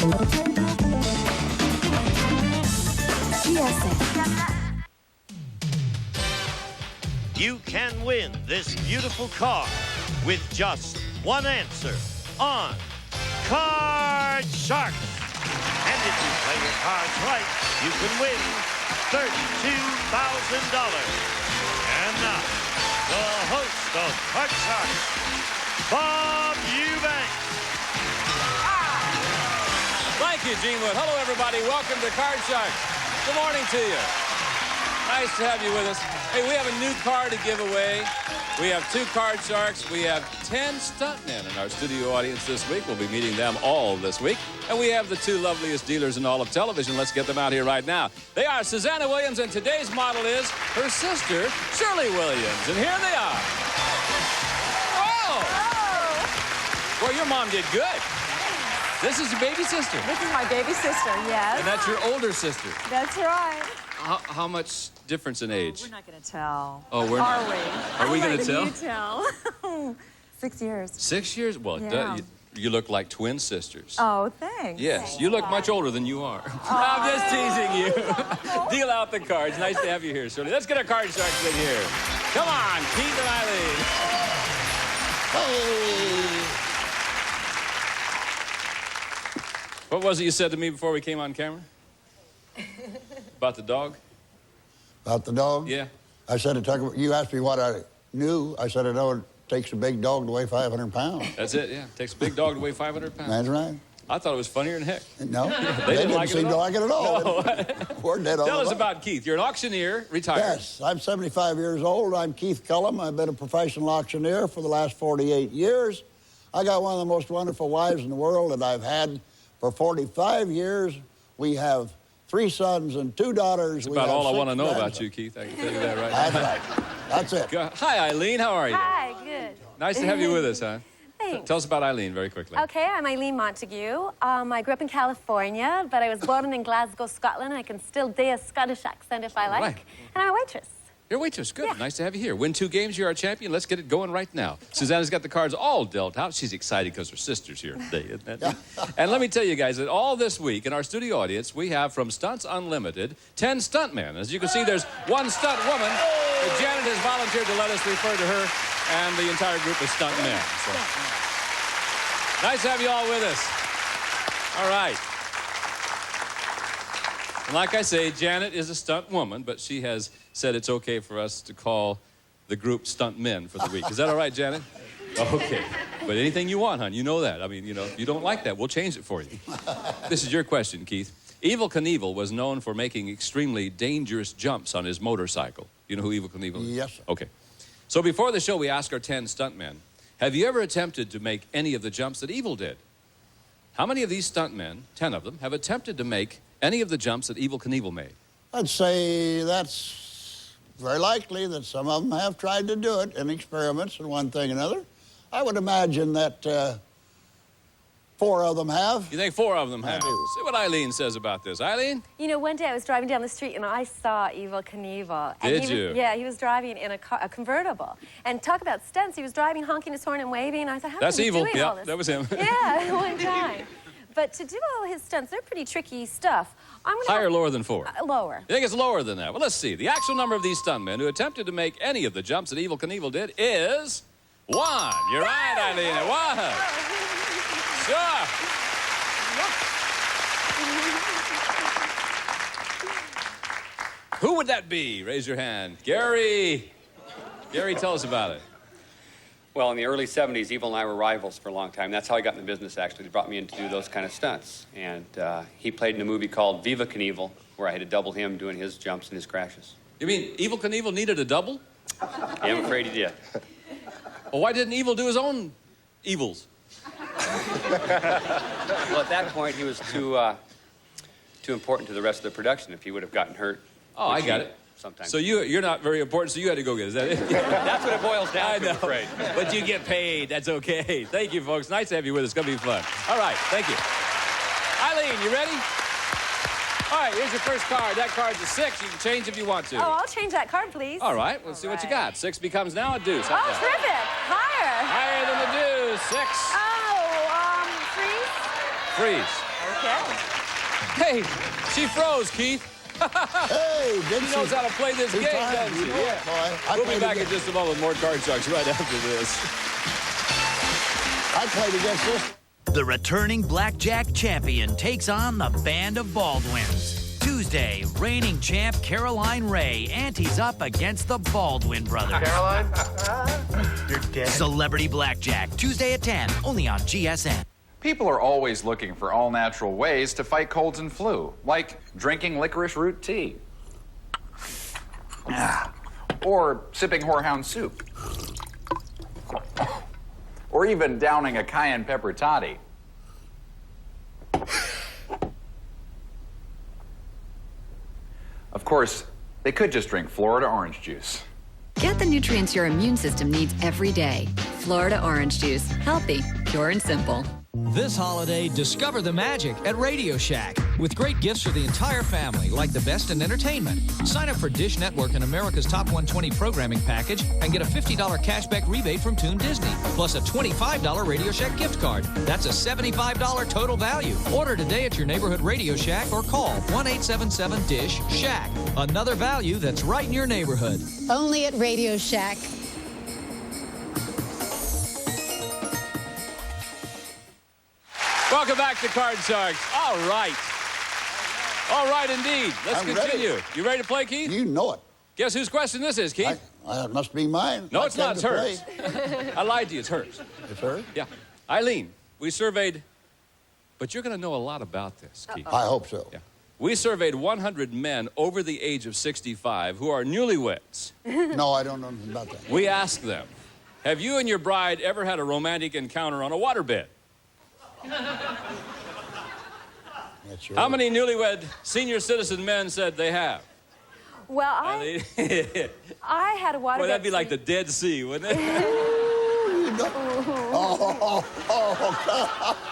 You can win this beautiful car with just one answer on Card Shark. And if you play your cards right, you can win $32,000. And now, the host of Card Shark, Bob Eubanks. Thank you, Gene Wood. Hello, everybody. Welcome to Card Shark. Good morning to you. Nice to have you with us. Hey, we have a new car to give away. We have 2 Card Sharks. We have 10 stuntmen in our studio audience this week. We'll be meeting them all this week. And we have the 2 loveliest dealers in all of television. Let's get them out here right now. They are Suzanna Williams, and today's model is her sister, Shirley Williams. And here they are. Oh! Well, your mom did good. This is your baby sister. This is my baby sister, yes. And that's your older sister. That's right. How much difference in age? We're not going to tell. Oh, we're not. Are we? Are we going to tell? You tell. 6 years. 6 years? Well, Yeah. you look like twin sisters. Oh, thanks. Yes, you look much older than you are. I'm just teasing you. Deal out the cards. Nice to have you here, Shirley. Let's get our Card Sharks in here. Come on, Keith and Eileen. Oh. What was it you said to me before we came on camera? About the dog? About the dog? Yeah. I said, you asked me what I knew. I said, I know it takes a big dog to weigh 500 pounds. That's it, yeah. Takes a big dog to weigh 500 pounds. That's right. I thought it was funnier than heck. No, they didn't seem to like it at all. No. We're dead on. Tell us about Keith. You're an auctioneer, retired. Yes, I'm 75 years old. I'm Keith Cullum. I've been a professional auctioneer for the last 48 years. I got one of the most wonderful wives in the world that I've had for 45 years. We have 3 sons and 2 daughters. That's about all I want to know about you, Keith. I can tell you that right now. That's right. That's it. Hi, Eileen. How are you? Hi, good. Nice to have you with us, huh? Thanks. Tell us about Eileen very quickly. Okay, I'm Eileen Montague. I grew up in California, but I was born in Glasgow, Scotland. I can still do a Scottish accent if I like. Right. And I'm a waitress. You're a waitress. Good. Yeah. Nice to have you here. Win 2 games. You're our champion. Let's get it going right now. Susanna's got the cards all dealt out. She's excited because her sister's here today, isn't that? And let me tell you guys that all this week in our studio audience, we have from Stunts Unlimited 10 stuntmen. As you can see, there's 1 stunt woman. But Janet has volunteered to let us refer to her and the entire group of stuntmen. So. Nice to have you all with us. All right. And like I say, Janet is a stunt woman, but she has said it's okay for us to call the group stunt men for the week. Is that all right, Janet? Okay. But anything you want, hon, you know that. I mean, you know, if you don't like that, we'll change it for you. This is your question, Keith. Evel Knievel was known for making extremely dangerous jumps on his motorcycle. You know who Evel Knievel is? Yes, sir. Okay. So before the show, we asked our 10 stuntmen, have you ever attempted to make any of the jumps that Evel did? How many of these stuntmen, 10 of them, have attempted to make any of the jumps that Evel Knievel made? I'd say that's very likely that some of them have tried to do it in experiments and one thing and another. I would imagine that 4 of them have. You think 4 of them have? I do. See what Eileen says about this. Eileen? You know, one day I was driving down the street and I saw Evel Knievel. And Did he was, you? Yeah, he was driving in a convertible. And talk about stunts. He was driving, honking his horn and waving. And I thought, how That's is he Evel. doing all Yeah, this? that was him. Yeah, at one time. But to do all his stunts, they're pretty tricky stuff. I'm gonna Higher or lower than 4? Lower. You think it's lower than that? Well, let's see. The actual number of these stuntmen who attempted to make any of the jumps that Evel Knievel did is 1. You're right, Eileen. 1. Sure. Who would that be? Raise your hand. Gary. Gary, tell us about it. Well, in the early 70s, Evel and I were rivals for a long time. That's how I got in the business, actually. They brought me in to do those kind of stunts. And he played in a movie called Viva Knievel, where I had to double him doing his jumps and his crashes. You mean Evel Knievel needed a double? Yeah, I'm afraid he did. Well, why didn't Evel do his own evils? Well, at that point, he was too important to the rest of the production if he would have gotten hurt. Oh, I got it. Sometimes. So you're not very important, so you had to go get it. Is that it? That's what it boils down I to, know. I'm afraid. But you get paid. That's okay. Thank you, folks. Nice to have you with us. It's going to be fun. All right. Thank you. Eileen, you ready? All right, here's your first card. That card's a 6. You can change if you want to. Oh, I'll change that card, please. All right. Let's see what you got. 6 becomes now a deuce. Oh, terrific. Higher. Higher than the deuce. 6. Oh, freeze. Freeze. Hey, she froze, Keith. Hey, did She knows how to play this game, doesn't she? Yeah. We'll be back in just a moment with more Card Sharks right after this. I played against this. The returning blackjack champion takes on the Band of Baldwins. Tuesday, reigning champ Caroline Ray antes up against the Baldwin brothers. Caroline? You're dead. Celebrity Blackjack, Tuesday at 10, only on GSN. People are always looking for all-natural ways to fight colds and flu, like drinking licorice root tea. Or sipping horehound soup. Or even downing a cayenne pepper toddy. Of course, they could just drink Florida orange juice. Get the nutrients your immune system needs every day. Florida orange juice. Healthy, pure and simple. This holiday, discover the magic at Radio Shack with great gifts for the entire family, like the best in entertainment. Sign up for Dish Network and America's Top 120 programming package and get a $50 cashback rebate from Toon Disney, plus a $25 Radio Shack gift card. That's a $75 total value. Order today at your neighborhood Radio Shack or call 1-877-DISH-SHACK. Another value that's right in your neighborhood. Only at Radio Shack. Welcome back to Card Sharks. All right. All right, indeed. Let's continue. Ready. You ready to play, Keith? You know it. Guess whose question this is, Keith? It must be mine. No, it's not. It's hers. I lied to you. It's hers. It's hers? Yeah. Eileen, we surveyed, but you're going to know a lot about this, Keith. I hope so. Yeah. We surveyed 100 men over the age of 65 who are newlyweds. No, I don't know anything about that. We asked them, have you and your bride ever had a romantic encounter on a waterbed? How many newlywed senior citizen men said they have? Well, I had a waterbed. Boy, that'd be like the Dead Sea, wouldn't it?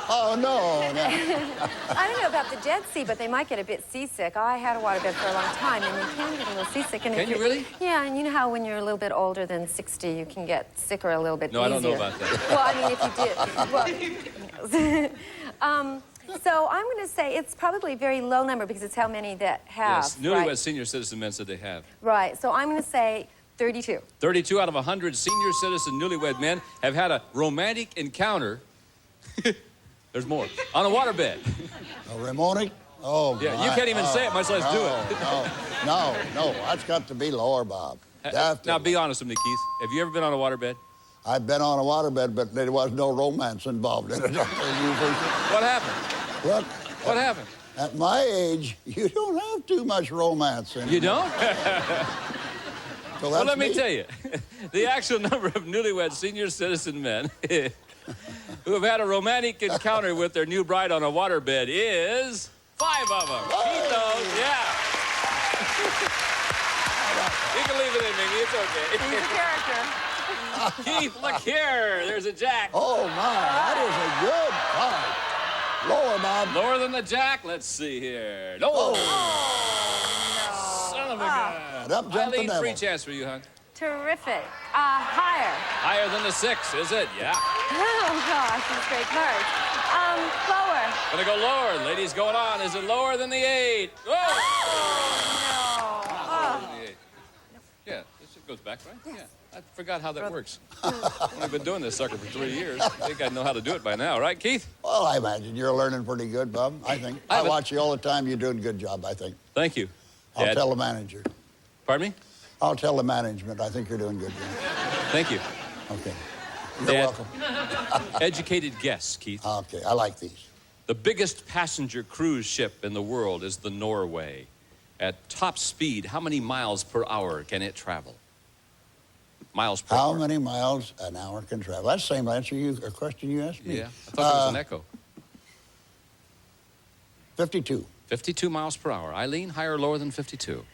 Oh, no. I don't know about the Dead Sea, but they might get a bit seasick. I had a waterbed for a long time, and you can get a little seasick. And can you really? Yeah, and you know how when you're a little bit older than 60, you can get sicker a little bit easier. No, I don't know about that. Well, I mean, if you did. Well, so I'm going to say it's probably a very low number because it's how many that have. Yes, newlywed senior citizen men said they have. Right, so I'm going to say 32. 32 out of 100 senior citizen newlywed men have had a romantic encounter. There's more. On a waterbed. A romantic? Oh, yeah, you can't even say it, much less do it. No, that's got to be lower, Bob. Now, be honest with me, Keith. Have you ever been on a waterbed? I've been on a waterbed, but there was no romance involved in it. What happened? Look. What happened? At my age, you don't have too much romance in it. You don't? So well, let me tell you, the actual number of newlywed senior citizen men who have had a romantic encounter with their new bride on a waterbed is 5 of them. Keith knows, yeah. You can leave it in, Mingy. It's okay. He's a character. Keith, look here. There's a jack. Oh, my. That is a good card. Lower, Bob. Lower than the jack? Let's see here. No. Oh. Son of a gun. Up jumped the Eileen, devil. free chance for you, hon. Terrific. Higher. Higher than the 6, is it? Yeah. Oh, gosh, these great cards. Lower. Gonna go lower. Ladies going on. Is it lower than the 8? Whoa! Oh. Yeah, this goes back, right? Yeah. I forgot how that works. I've only been doing this sucker for 3 years. I think I know how to do it by now, right, Keith? Well, I imagine you're learning pretty good, Bob, I think. I watch you all the time. You're doing a good job, I think. Thank you. I'll tell the manager. Pardon me? I'll tell the management. I think you're doing good. Thank you. Okay. You're welcome. Educated guess, Keith. Okay, I like these. The biggest passenger cruise ship in the world is the Norway. At top speed, how many miles per hour can it travel? Miles per hour. How many miles an hour can travel? That's the same answer a question you asked me. Yeah, I thought there was an echo. 52. 52 miles per hour. Eileen, higher or lower than 52?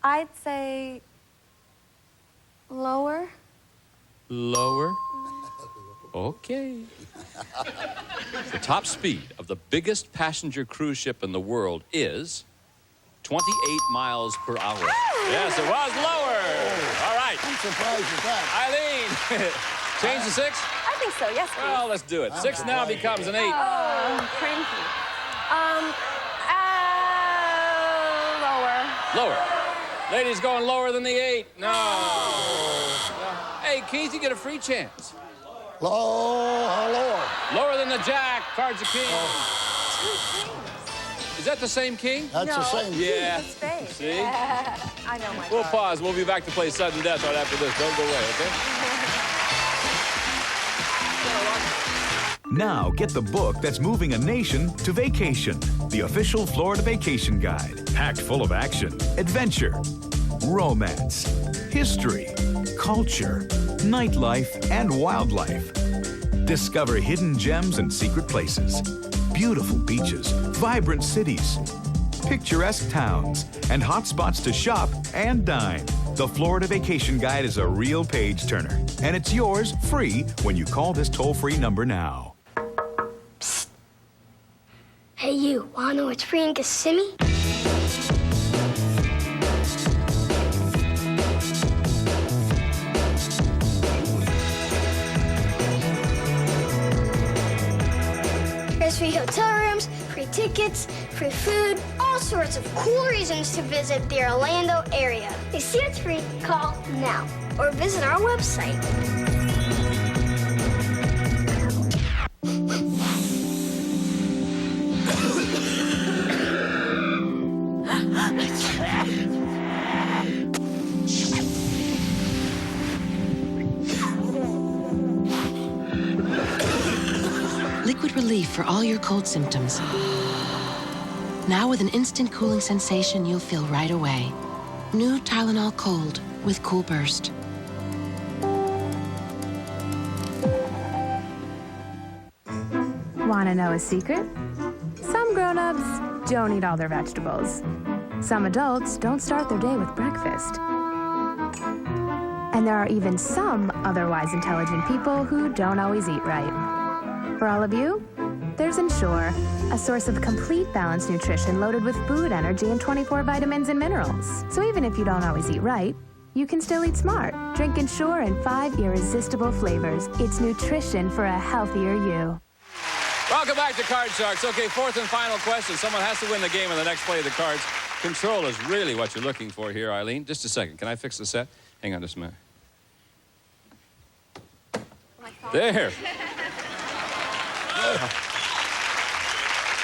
I'd say lower. Lower? Okay. The top speed of the biggest passenger cruise ship in the world is 28 miles per hour. Yes, it was lower. All right. I'm surprised at that. Eileen, change the 6? I think so, yes, please. Well, let's do it. 6 now becomes an 8. Oh, cranky. Lower. Lower. Ladies going lower than the 8. No. Hey, Keith, you get a free chance. Lower. Lower than the jack. Card's a king. Is that the same king? That's the same. Yeah. It's spade. See? I know my We'll card. pause. We'll be back to play sudden death right after this. Don't go away, okay? Now get the book that's moving a nation to vacation. The official Florida Vacation Guide. Packed full of action, adventure, romance, history, culture, nightlife, and wildlife. Discover hidden gems and secret places, beautiful beaches, vibrant cities, picturesque towns, and hot spots to shop and dine. The Florida Vacation Guide is a real page-turner, and it's yours free when you call this toll-free number now. Psst. Hey, you, wanna know what's free in Kissimmee? There's free hotel rooms, free tickets, free food, all sorts of cool reasons to visit the Orlando area. To see it's free, call now or visit our website. Liquid relief for all your cold symptoms. Now with an instant cooling sensation you'll feel right away. New Tylenol Cold with Cool Burst. Want to know a secret? Some grown-ups don't eat all their vegetables. Some adults don't start their day with breakfast. And there are even some otherwise intelligent people who don't always eat right. For all of you, there's Ensure, a source of complete balanced nutrition loaded with food, energy, and 24 vitamins and minerals. So even if you don't always eat right, you can still eat smart. Drink Ensure in 5 irresistible flavors. It's nutrition for a healthier you. Welcome back to Card Sharks. Okay, 4th and final question. Someone has to win the game in the next play of the cards. Control is really what you're looking for here, Eileen. Just a second. Can I fix the set? Hang on just a minute. There.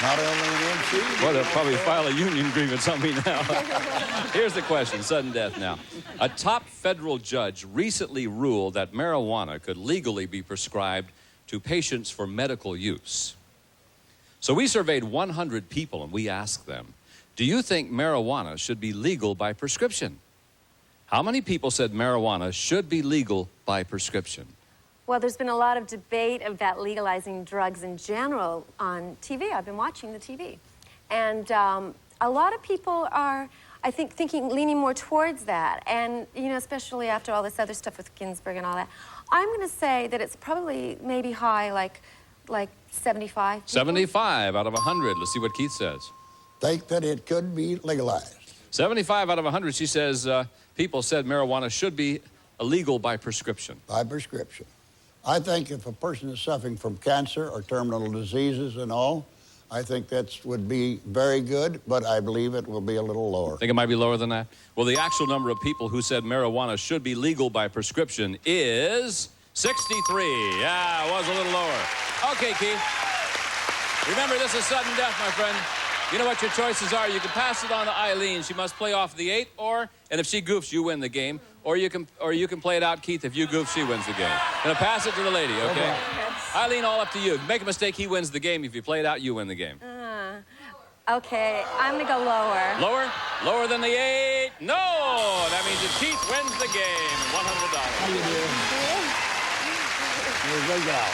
Not only an MC. Well, they'll probably file a union grievance on me now. Here's the question, sudden death now. A top federal judge recently ruled that marijuana could legally be prescribed to patients for medical use. So we surveyed 100 people and we asked them, do you think marijuana should be legal by prescription? How many people said marijuana should be legal by prescription? Well, there's been a lot of debate about legalizing drugs in general on TV. I've been watching the TV. And a lot of people are, I think, leaning more towards that. And, you know, especially after all this other stuff with Ginsburg and all that. I'm going to say that it's probably maybe high, like 75 people. 75 out of 100. Let's see what Keith says. Think that it could be legalized. 75 out of 100, she says, people said marijuana should be illegal by prescription. By prescription. I think if a person is suffering from cancer or terminal diseases and all, I think that would be very good, but I believe it will be a little lower. Think it might be lower than that? Well, the actual number of people who said marijuana should be legal by prescription is 63. Yeah, it was a little lower. Okay, Keith. Remember, this is sudden death, my friend. You know what your choices are. You can pass it on to Eileen. She must play off the 8, and if she goofs, you win the game. Or you can play it out, Keith. If you goof, she wins the game. Gonna pass it to the lady, okay? Eileen, all up to you. If you make a mistake, he wins the game. If you play it out, you win the game. Okay, I'm gonna go lower. Lower? Lower than the 8? No! That means that Keith wins the game. $100. How you doing? You're a good gal.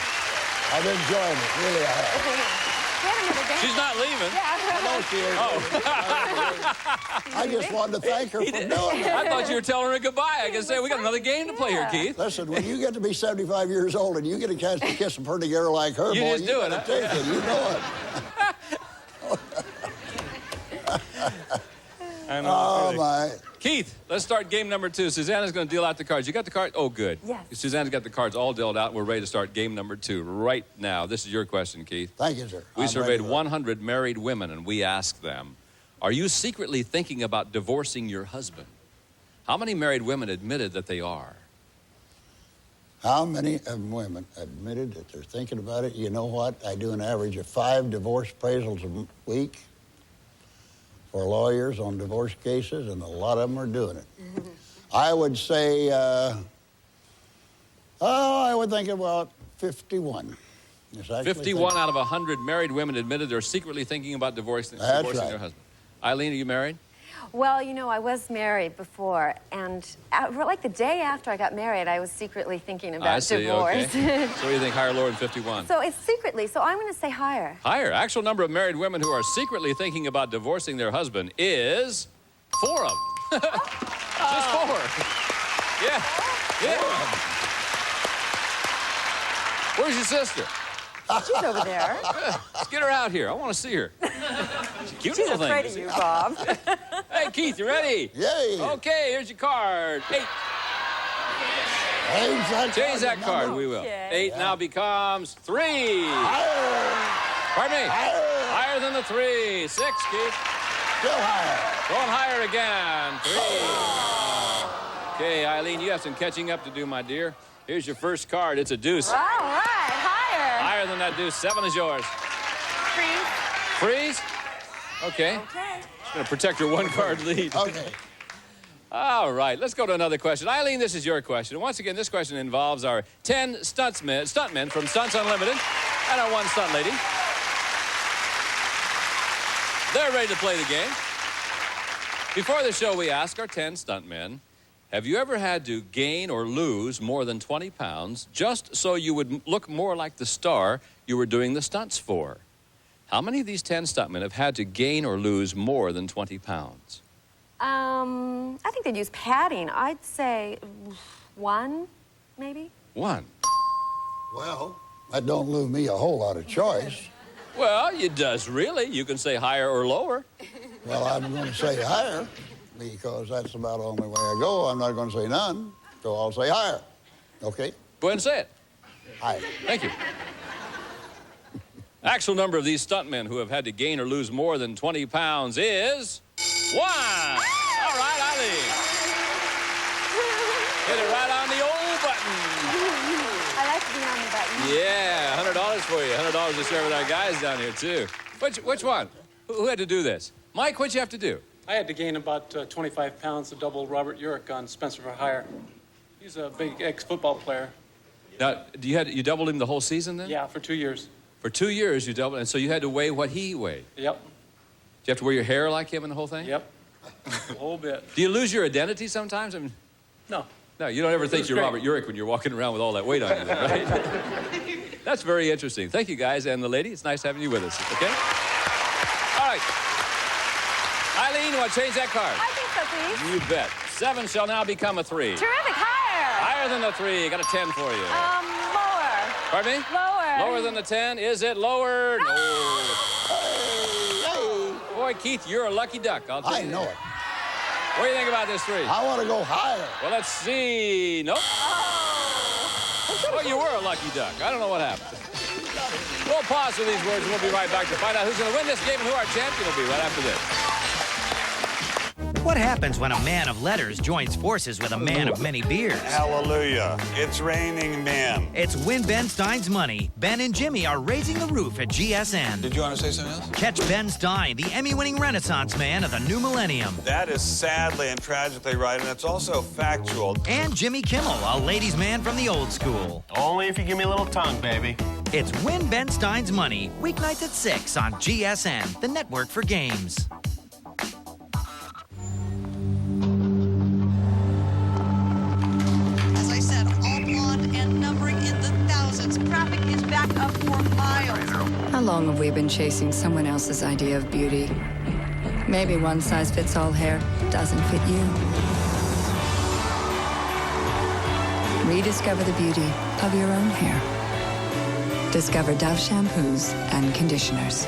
I've enjoyed it, really I have. She's not leaving. I know she is. I just wanted to thank her for doing it. I thought you were telling her goodbye. I can say, we got another game to play here, Keith. Listen, when you get to be 75 years old and you get a chance to kiss a pretty girl like her, you boy, just do it, huh? Take it. You know it. Oh, my. Keith, let's start game number 2. Susanna's going to deal out the cards. You got the card? Oh, good. Yes. Susanna's got the cards all dealt out. We're ready to start game number 2 right now. This is your question, Keith. Thank you, sir. We surveyed 100 married women, and we asked them, are you secretly thinking about divorcing your husband? How many married women admitted that they are? How many of women admitted that they're thinking about it? You know what? I do an average of 5 divorce appraisals a week for lawyers on divorce cases, and a lot of them are doing it. I would say, I would think about 51. 51 out of 100 married women admitted they're secretly thinking about divorcing their husband. Eileen, are you married? Well, you know, I was married before, and like the day after I got married, I was secretly thinking about divorce. Okay. So you think higher or lower than 51? So it's secretly, so I'm going to say higher. Higher. Actual number of married women who are secretly thinking about divorcing their husband is 4 of them. Just 4. Yeah. Where's your sister? She's over there. Let's get her out here. I want to see her. She's a cute She's little thing. afraid of you, Bob. Hey, Keith, you ready? Yay. Okay, here's your card. 8. Change that card, we will. Okay. 8 now becomes 3. Pardon me? Higher than the 3. 6, Keith. Still higher. Going higher again. 3. Okay, Eileen, you have some catching up to do, my dear. Here's your first card. It's a deuce. All right, higher. Higher than that deuce. 7 is yours. Freeze. Freeze? Okay. Okay. She's going to protect her 1-card lead. Okay. All right, let's go to another question. Eileen, this is your question. Once again, this question involves our 10 stuntmen from Stunts Unlimited and our 1 stunt lady. They're ready to play the game. Before the show, we ask our 10 stuntmen, have you ever had to gain or lose more than 20 pounds just so you would look more like the star you were doing the stunts for? How many of these 10 stuntmen have had to gain or lose more than 20 pounds? I think they'd use padding. I'd say 1, maybe. 1. Well, that don't leave me a whole lot of choice. Well, it does, really. You can say higher or lower. Well, I'm going to say higher because that's about the only way I go. I'm not going to say none, so I'll say higher. Okay? Go ahead and say it. Higher. Thank you. Actual number of these stuntmen who have had to gain or lose more than 20 pounds is 1. All right, Eileen. Hit it right on the old button. I like to be on the button. Yeah, $100 for you. $100 to share with our guys down here, too. Which one? Who had to do this? Mike, what'd you have to do? I had to gain about 25 pounds to double Robert Urich on Spencer for Hire. He's a big ex-football player. Now, you doubled him the whole season then? Yeah, for 2 years. For 2 years you doubled, and so you had to weigh what he weighed? Yep. Do you have to wear your hair like him and the whole thing? Yep. A whole bit. Do you lose your identity sometimes? I mean, no. No, you don't ever think you're Robert Urich when you're walking around with all that weight on you, then, right? That's very interesting. Thank you, guys, and the lady. It's nice having you with us, okay? All right. Eileen, you want to change that card? I think so, please. You bet. 7 shall now become a 3. Terrific, higher. Higher than the 3. Got a 10 for you. Lower. Pardon me? Lower. Lower than the 10. Is it lower? No. Boy, Keith, you're a lucky duck. I'll tell you. I know it. What do you think about this 3? I want to go higher. Well, let's see. Nope. Well, you were a lucky duck. I don't know what happened. We'll pause for these words, and we'll be right back to find out who's going to win this game and who our champion will be right after this. What happens when a man of letters joins forces with a man of many beers? Hallelujah. It's raining men. It's Win Ben Stein's Money. Ben and Jimmy are raising the roof at GSN. Did you want to say something else? Catch Ben Stein, the Emmy-winning Renaissance man of the new millennium. That is sadly and tragically right, and it's also factual. And Jimmy Kimmel, a ladies' man from the old school. Only if you give me a little tongue, baby. It's Win Ben Stein's Money, weeknights at 6 on GSN, the network for games. Traffic is backed up for miles. How long have we been chasing someone else's idea of beauty? Maybe one-size-fits-all hair doesn't fit you. Rediscover the beauty of your own hair. Discover Dove shampoos and conditioners.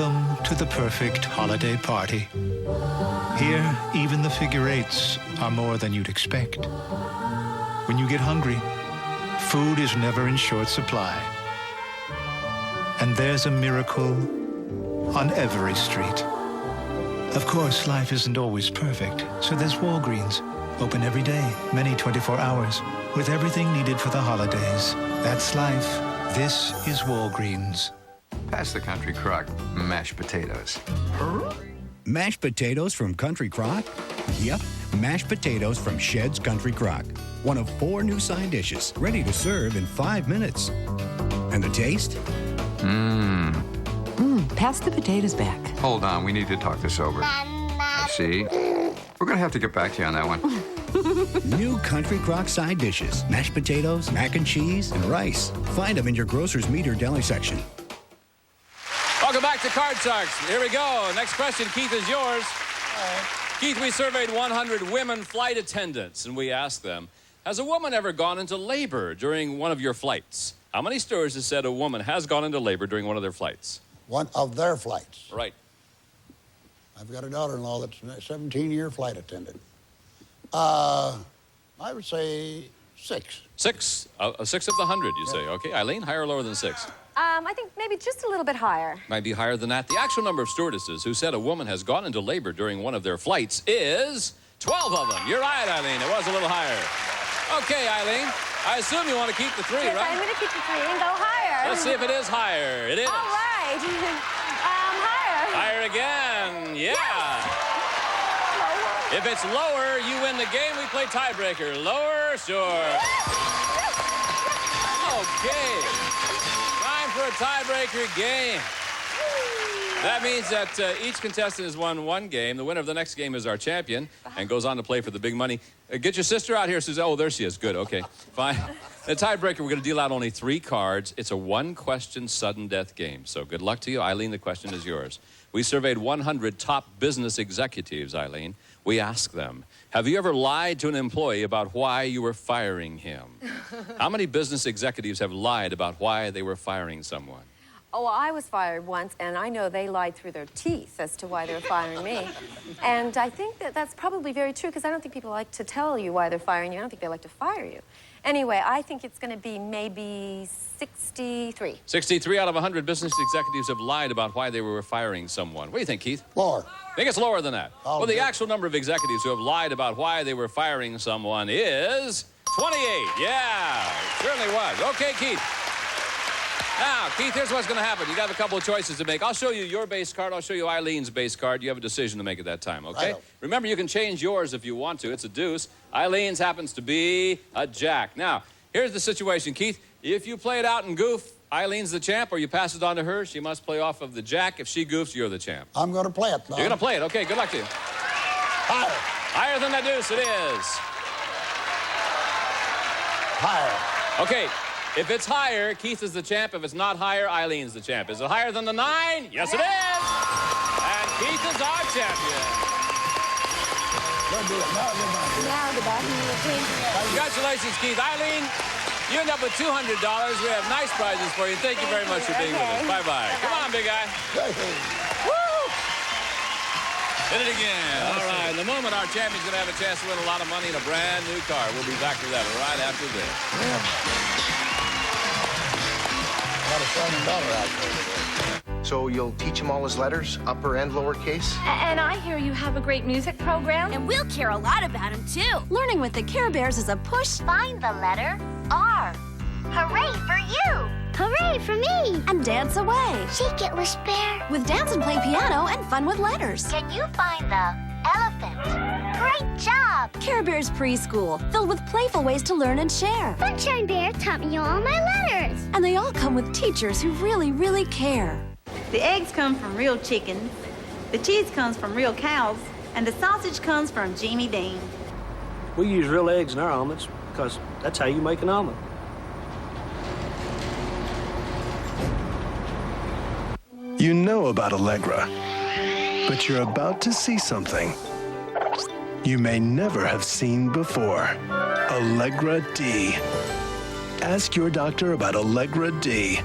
Welcome to the perfect holiday party. Here, even the figure eights are more than you'd expect. When you get hungry, food is never in short supply. And there's a miracle on every street. Of course, life isn't always perfect, so there's Walgreens, open every day, many 24 hours, with everything needed for the holidays. That's life. This is Walgreens. Pass the Country Crock mashed potatoes. Mashed potatoes from Country Crock? Yep, mashed potatoes from Shed's Country Crock. One of 4 new side dishes, ready to serve in 5 minutes. And the taste? Pass the potatoes back. Hold on, we need to talk this over. See? We're gonna have to get back to you on that one. New Country Crock side dishes. Mashed potatoes, mac and cheese, and rice. Find them in your grocer's meat or deli section. Welcome back to Card Sharks. Here we go. Next question, Keith, is yours. Keith, we surveyed 100 women flight attendants, and we asked them, has a woman ever gone into labor during one of your flights? How many stories have said a woman has gone into labor during one of their flights? One of their flights. Right. I've got a daughter-in-law that's a 17-year flight attendant. I would say 6. 6? 6 of the 100, you say. Okay, Eileen, higher or lower than 6? I think maybe just a little bit higher. Might be higher than that. The actual number of stewardesses who said a woman has gone into labor during one of their flights is 12 of them. You're right, Eileen. It was a little higher. Okay, Eileen. I assume you want to keep the 3, yes, right? I'm going to keep the 3 and go higher. Let's see if it is higher. It is. All right. Higher. Higher again. Yeah. Yes. If it's lower, you win the game. We play tiebreaker. Lower, sure. Okay. Time for a tiebreaker game. That means that each contestant has won 1 game. The winner of the next game is our champion and goes on to play for the big money. Get your sister out here, Suzanna. Oh, there she is. Good. Okay. Fine. The tiebreaker, we're going to deal out only 3 cards. It's a 1-question sudden death game. So good luck to you. Eileen, the question is yours. We surveyed 100 top business executives, Eileen. We asked them, have you ever lied to an employee about why you were firing him? How many business executives have lied about why they were firing someone? Oh, well, I was fired once, and I know they lied through their teeth as to why they were firing me. And I think that that's probably very true, because I don't think people like to tell you why they're firing you. I don't think they like to fire you. Anyway, I think it's going to be maybe 63. 63 out of 100 business executives have lied about why they were firing someone. What do you think, Keith? Lower. I think it's lower than that. Well, the actual number of executives who have lied about why they were firing someone is 28. Yeah, it certainly was. Okay, Keith. Now, Keith, here's what's going to happen. You got a couple of choices to make. I'll show you your base card. I'll show you Eileen's base card. You have a decision to make at that time, okay? Remember, you can change yours if you want to. It's a deuce. Eileen's happens to be a jack. Now, here's the situation, Keith. If you play it out and goof, Eileen's the champ, or you pass it on to her. She must play off of the jack. If she goofs, you're the champ. I'm going to play it, Bob. You're going to play it. Okay, good luck to you. Higher. Higher than the deuce, it is. Higher. Okay. If it's higher, Keith is the champ. If it's not higher, Eileen's the champ. Is it higher than the 9? Yes, it is. And Keith is our champion. Congratulations, Keith. Eileen, you end up with $200. We have nice prizes for you. Thank you very much for being with us. Bye-bye. Come on, big guy. Woo! Hit it again. All right. In a moment, our champion's going to have a chance to win a lot of money in a brand new car. We'll be back to that right after this. Got a son and daughter out there. So you'll teach him all his letters, upper and lower case? And I hear you have a great music program. And we'll care a lot about him, too. Learning with the Care Bears is a push. Find the letter R. Hooray for you! Hooray for me! And dance away. Shake it, Wish Bear. With dance and play piano and fun with letters. Can you find the elephant? Great job! Care Bears Preschool, filled with playful ways to learn and share. Sunshine Bear taught me all my letters. And they all come with teachers who really, really care. The eggs come from real chickens, the cheese comes from real cows, and the sausage comes from Jimmy Dean. We use real eggs in our omelets because that's how you make an omelet. You know about Allegra, but you're about to see something you may never have seen before. Allegra D. Ask your doctor about Allegra D.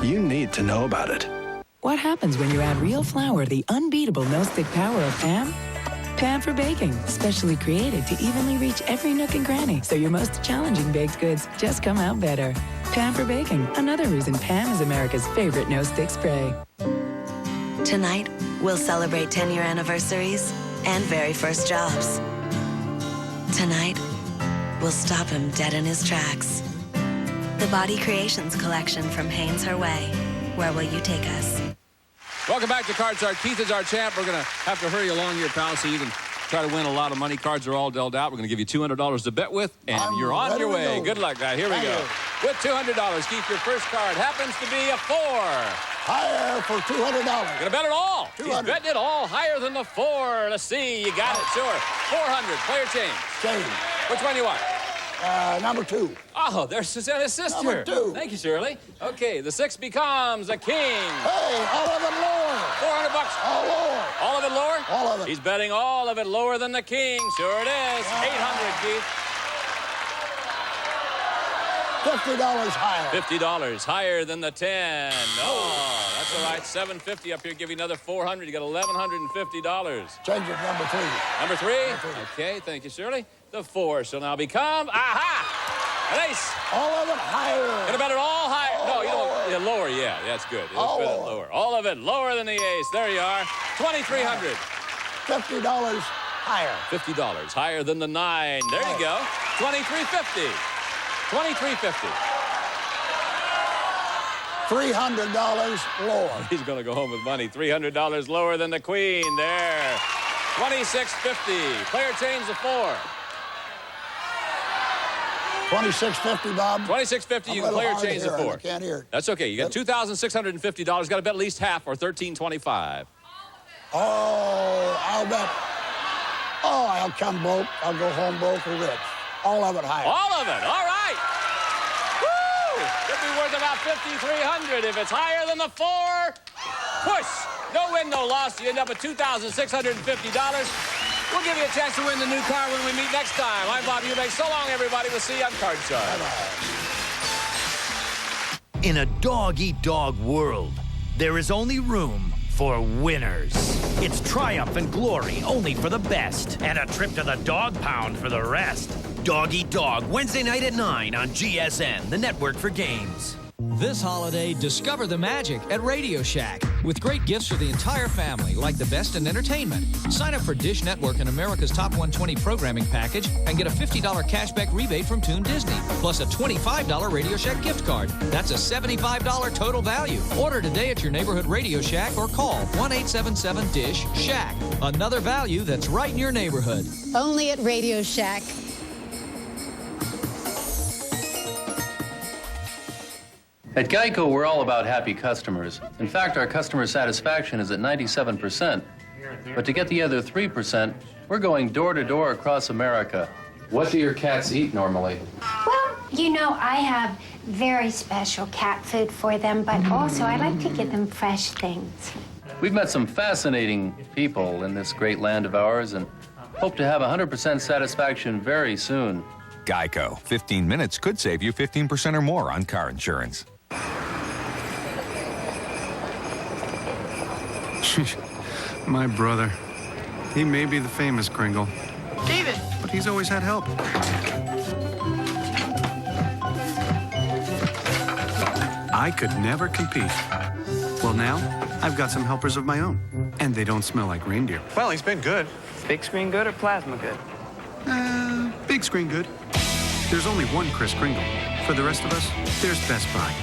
You need to know about it. What happens when you add real flour to the unbeatable no-stick power of Pam? Pam for baking, specially created to evenly reach every nook and cranny, so your most challenging baked goods just come out better. Pam for baking, another reason Pam is America's favorite no-stick spray. Tonight, we'll celebrate 10-year anniversaries and very first jobs. Tonight, we'll stop him dead in his tracks. The Body Creations collection from Hanes Her Way. Where will you take us? Welcome back to Card Shark. Keith is our champ. We're going to have to hurry along here, pal, so you can try to win a lot of money. Cards are all dealt out. We're going to give you $200 to bet with, and you're on your way. Good luck, guy. Here we go. With $200, Keith, your first card happens to be a 4. Higher for $200. Going to bet it all. 200. He's betting it all higher than the 4. Let's see. You got it. Sure. 400. Player change. Change. Which one do you want? Number 2. Oh, there's Susanna's sister. Number 2. Thank you, Shirley. Okay, the 6 becomes a king. Hey, all of it lower. $400. All lower. All of it lower? All of it. He's betting all of it lower than the king. Sure it is. 800, Keith. $50 higher. $50 higher than the 10. Oh, that's all right. $750 up here. Give you another $400. You got $1,150. Change it, number 3. Number 3? Okay, thank you, Shirley. The 4 shall now become, aha! An ace. All of it higher. Gonna bet it all higher. No, you don't. Yeah, lower, yeah, that's good. Let's bet it lower. All of it lower than the ace. There you are. $2,300. $50 higher. $50 higher than the 9. There you go. $2,350. $2,350. $300 lower. He's going to go home with money. $300 lower than the queen. There. $2,650. Player change the 4. $2,650, Bob. $2,650. You can player change the 4. I can't hear it. That's okay. You got $2,650. Got to bet at least half, or $1,325. Oh, I'll bet. Oh, I'll come broke. I'll go home broke or rich. All of it higher. All of it. All right. Woo! Could be worth about $5,300 if it's higher than the 4. Push. No win, no loss. You end up at $2,650. We'll give you a chance to win the new car when we meet next time. I'm Bob Eubanks. So long, everybody. We'll see you on Card Shark. Bye-bye. In a dog-eat-dog world, there is only room for winners. It's triumph and glory only for the best, and a trip to the dog pound for the rest. Dog Eat Dog, Wednesday night at 9 on GSN, the network for games. This holiday, discover the magic at Radio Shack with great gifts for the entire family, like the best in entertainment. Sign up for Dish Network and America's Top 120 programming package and get a $50 cashback rebate from Toon Disney, plus a $25 Radio Shack gift card. That's a $75 total value. Order today at your neighborhood Radio Shack or call 1-877-DISH-SHACK. Another value that's right in your neighborhood. Only at Radio Shack. At Geico, we're all about happy customers. In fact, our customer satisfaction is at 97%. But to get the other 3%, we're going door to door across America. What do your cats eat normally? Well, you know, I have very special cat food for them, but also I like to give them fresh things. We've met some fascinating people in this great land of ours and hope to have 100% satisfaction very soon. Geico. 15 minutes could save you 15% or more on car insurance. My brother. He may be the famous Kringle. David! But he's always had help. I could never compete. Well, now, I've got some helpers of my own. And they don't smell like reindeer. Well, he's been good. Big screen good or plasma good? Big screen good. There's only one Kris Kringle. For the rest of us, there's Best Buy.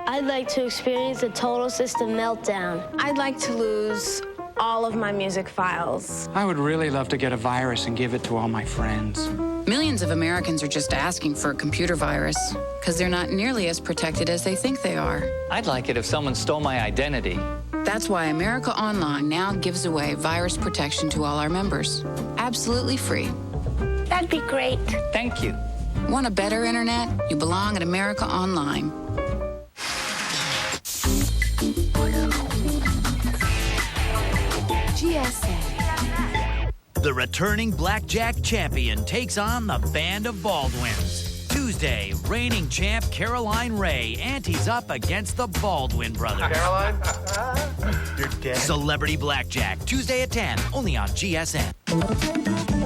I'd like to experience a total system meltdown. I'd like to lose all of my music files. I would really love to get a virus and give it to all my friends. Millions of Americans are just asking for a computer virus because they're not nearly as protected as they think they are. I'd like it if someone stole my identity. That's why America Online now gives away virus protection to all our members. Absolutely free. That'd be great. Thank you. Want a better internet? You belong at America Online. The returning blackjack champion takes on the Band of Baldwins. Tuesday, reigning champ Caroline Ray antes up against the Baldwin brothers. Caroline? You're dead. Celebrity Blackjack, Tuesday at 10, only on GSN.